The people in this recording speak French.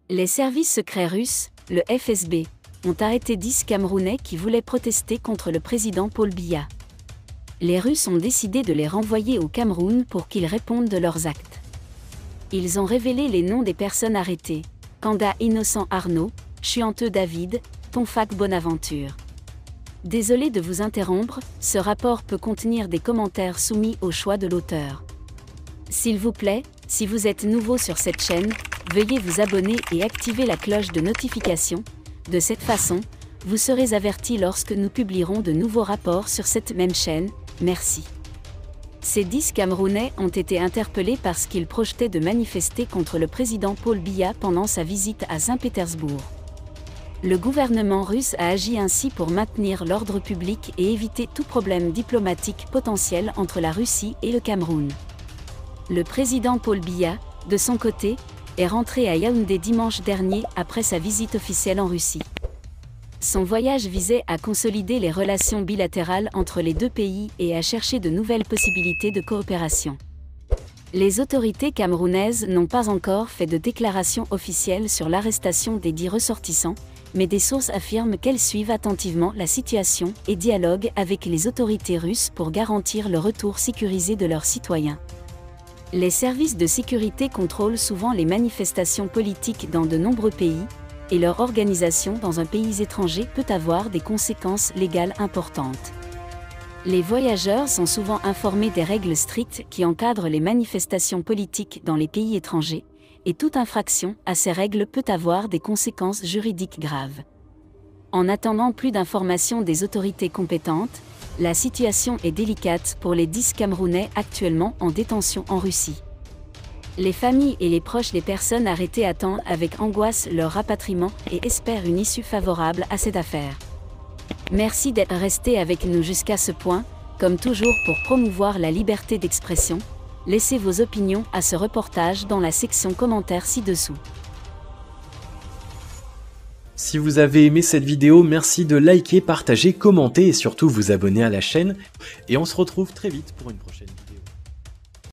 Les services secrets russes, le FSB, ont arrêté 10 Camerounais qui voulaient protester contre le président Paul Biya. Les Russes ont décidé de les renvoyer au Cameroun pour qu'ils répondent de leurs actes. Ils ont révélé les noms des personnes arrêtées: Kanda Innocent Arnaud, Chuanteux David, Tonfac Bonaventure. Désolé de vous interrompre, ce rapport peut contenir des commentaires soumis au choix de l'auteur. S'il vous plaît, si vous êtes nouveau sur cette chaîne, veuillez vous abonner et activer la cloche de notification. De cette façon, vous serez averti lorsque nous publierons de nouveaux rapports sur cette même chaîne. Merci. Ces 10 Camerounais ont été interpellés parce qu'ils projetaient de manifester contre le président Paul Biya pendant sa visite à Saint-Pétersbourg. Le gouvernement russe a agi ainsi pour maintenir l'ordre public et éviter tout problème diplomatique potentiel entre la Russie et le Cameroun. Le président Paul Biya, de son côté, est rentré à Yaoundé dimanche dernier après sa visite officielle en Russie. Son voyage visait à consolider les relations bilatérales entre les deux pays et à chercher de nouvelles possibilités de coopération. Les autorités camerounaises n'ont pas encore fait de déclaration officielle sur l'arrestation des 10 ressortissants, mais des sources affirment qu'elles suivent attentivement la situation et dialoguent avec les autorités russes pour garantir le retour sécurisé de leurs citoyens. Les services de sécurité contrôlent souvent les manifestations politiques dans de nombreux pays, et leur organisation dans un pays étranger peut avoir des conséquences légales importantes. Les voyageurs sont souvent informés des règles strictes qui encadrent les manifestations politiques dans les pays étrangers, et toute infraction à ces règles peut avoir des conséquences juridiques graves. En attendant plus d'informations des autorités compétentes, la situation est délicate pour les 10 Camerounais actuellement en détention en Russie. Les familles et les proches des personnes arrêtées attendent avec angoisse leur rapatriement et espèrent une issue favorable à cette affaire. Merci d'être resté avec nous jusqu'à ce point. Comme toujours pour promouvoir la liberté d'expression, laissez vos opinions à ce reportage dans la section commentaires ci-dessous. Si vous avez aimé cette vidéo, merci de liker, partager, commenter et surtout vous abonner à la chaîne. Et on se retrouve très vite pour une prochaine vidéo.